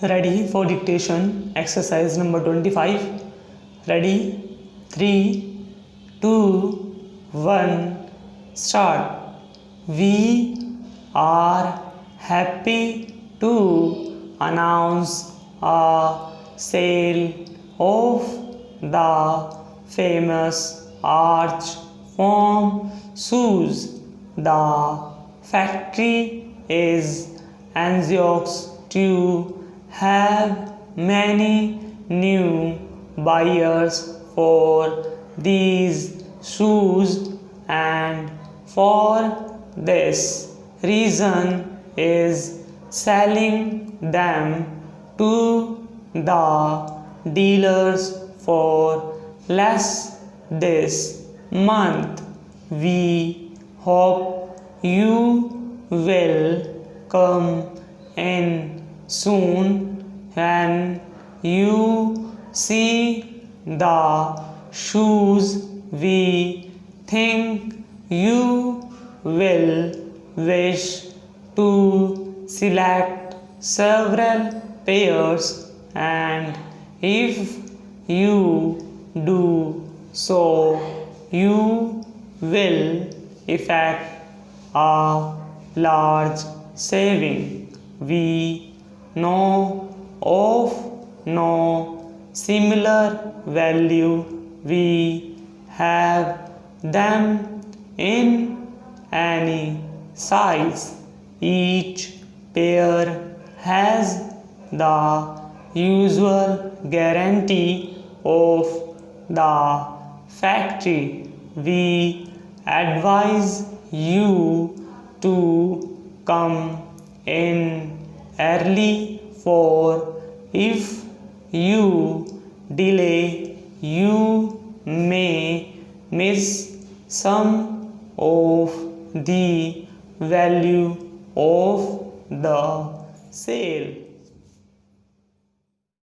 Ready for dictation. Exercise number 25. Ready? 3, 2, 1. Start. We are happy to announce a sale of the famous Arch Form shoes. The factory is anxious to have many new buyers for these shoes, and for this reason is selling them to the dealers for less this month. We hope you will come in soon. When you see the shoes, we think you will wish to select several pairs, and if you do so, you will effect a large saving. We know of no similar value. We have them in any size. Each pair has the usual guarantee of the factory. We advise you to come in early, for if you delay, you may miss some of the value of the sale.